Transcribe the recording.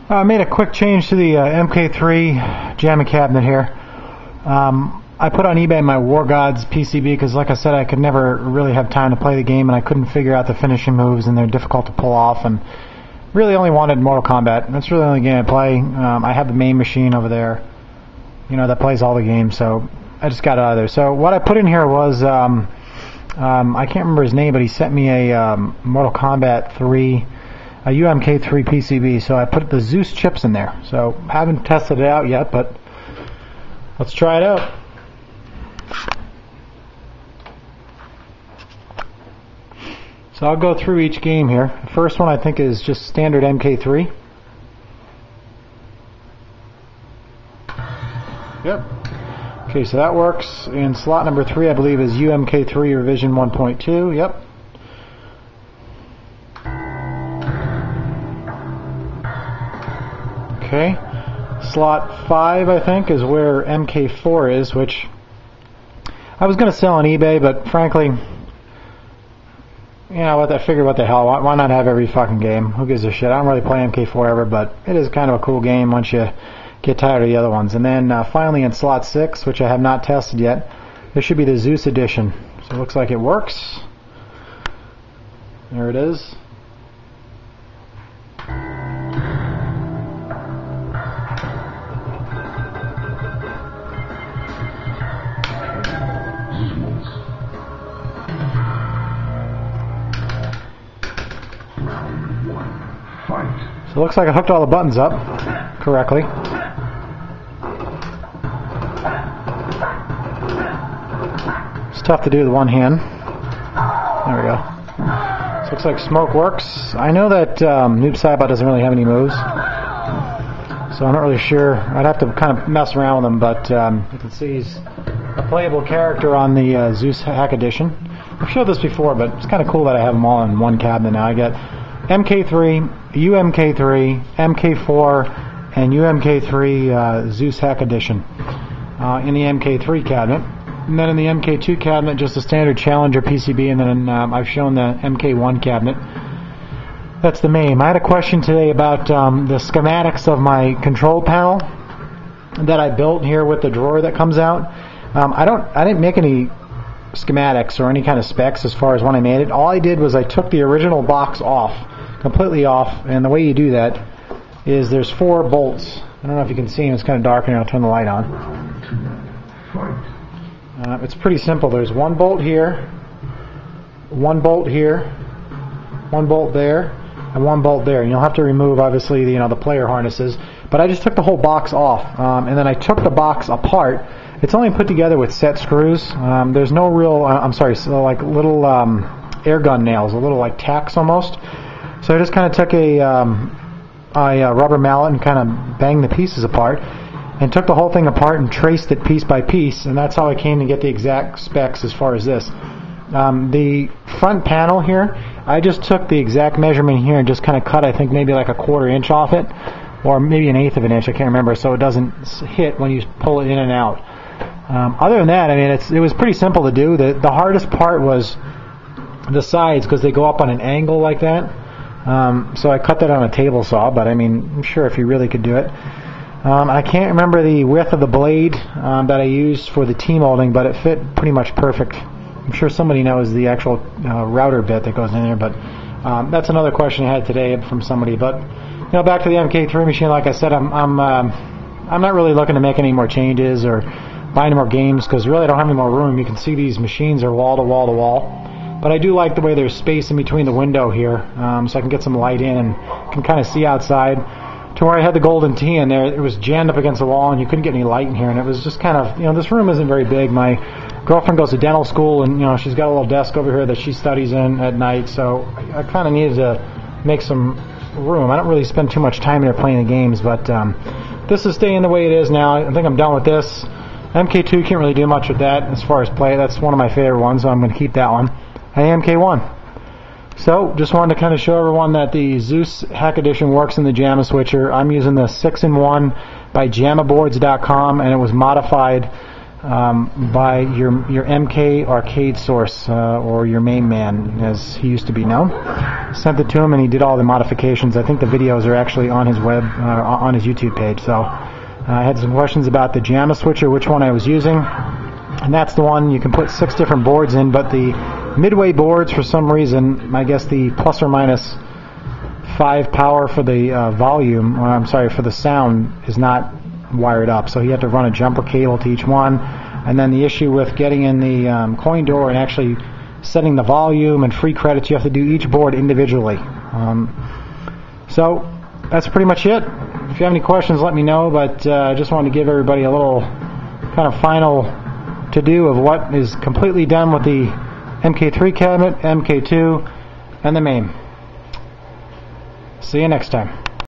I made a quick change to the MK3 jamming cabinet here. I put on eBay my War Gods PCB because, like I said, I could never really have time to play the game, and I couldn't figure out the finishing moves, and they're difficult to pull off, and really only wanted Mortal Kombat. That's really the only game I play. I have the main machine over there, you know, that plays all the games, so I just got it out of there. So what I put in here was, I can't remember his name, but he sent me a Mortal Kombat 3, a UMK3 PCB, so I put the Zeus chips in there. So haven't tested it out yet, but let's try it out. So I'll go through each game here. The first one I think is just standard MK3. Yep. Okay, so that works. And slot number 3 I believe is UMK3 revision 1.2. Yep. Okay. Slot 5 I think is where MK4 is, which I was going to sell on eBay, but frankly, you know what, I figured what the hell, why not have every fucking game? Who gives a shit? I don't really play MK4 ever, but it is kind of a cool game once you get tired of the other ones. And then finally in slot 6, which I have not tested yet, there should be the Zeus edition. So it looks like it works. There it is. So it looks like I hooked all the buttons up correctly. It's tough to do with one hand. There we go. So it looks like smoke works. I know that Noob Saibot doesn't really have any moves, so I'm not really sure. I'd have to kind of mess around with him, but you can see he's a playable character on the Zeus Hack Edition. I've showed this before, but it's kind of cool that I have them all in one cabinet now. I got MK3, UMK3, MK4, and UMK3 Zeus Hack Edition in the MK3 cabinet. And then in the MK2 cabinet, just a standard Challenger PCB, and then I've shown the MK1 cabinet. That's the main. I had a question today about the schematics of my control panel that I built here with the drawer that comes out. I didn't make any schematics or any kind of specs as far as when I made it. All I did was I took the original box off, completely off, and the way you do that is there's 4 bolts. I don't know if you can see them, it's kind of dark here. I'll turn the light on. It's pretty simple. There's 1 bolt here, 1 bolt here, 1 bolt there, and 1 bolt there. And you'll have to remove, obviously, the player harnesses. But I just took the whole box off, and then I took the box apart. It's only put together with set screws. There's no real, so like little air gun nails, a little like tacks almost. So I just kind of took a rubber mallet and kind of banged the pieces apart, and took the whole thing apart and traced it piece by piece, and that's how I came to get the exact specs as far as this. The front panel here, I just took the exact measurement here and just kind of cut, I think maybe like a 1/4 inch off it, or maybe 1/8 of an inch, I can't remember, so it doesn't hit when you pull it in and out. Other than that, I mean, it was pretty simple to do. The hardest part was the sides, because they go up on an angle like that. So I cut that on a table saw, but I mean, I'm sure if you really could do it. I can't remember the width of the blade that I used for the T-molding, but it fit pretty much perfect. I'm sure somebody knows the actual router bit that goes in there, but that's another question I had today from somebody. But back to the MK3 machine. Like I said, I'm not really looking to make any more changes or buy any more games, because really I don't have any more room. You can see these machines are wall to wall to wall. But I do like the way there's space in between the window here, so I can get some light in and can kind of see outside. To where I had the golden tee in there, it was jammed up against the wall and you couldn't get any light in here, and it was just kind of, this room isn't very big. My girlfriend goes to dental school, and she's got a little desk over here that she studies in at night, so I kind of needed to make some room. I don't really spend too much time here playing the games, but this is staying the way it is now. I think I'm done with this. MK2 can't really do much with that as far as play. That's one of my favorite ones, so I'm going to keep that one. And MK1. So, just wanted to kind of show everyone that the Zeus Hack Edition works in the JAMA switcher. I'm using the 6-in-1 by JAMAboards.com, and it was modified by your MK arcade source, or your main man, as he used to be known. Sent it to him, and he did all the modifications. I think the videos are actually on his on his YouTube page. So I had some questions about the JAMA switcher, which one I was using, and that's the one you can put 6 different boards in, but the midway boards, for some reason, I guess the plus or minus 5 power for the volume, or I'm sorry, for the sound, is not wired up, so he had to run a jumper cable to each one. And then the issue with getting in the coin door and actually setting the volume and free credits, you have to do each board individually. So that's pretty much it. If you have any questions, let me know, but I just wanted to give everybody a little kind of final to-do of what is completely done with the MK3 cabinet, MK2, and the main. See you next time.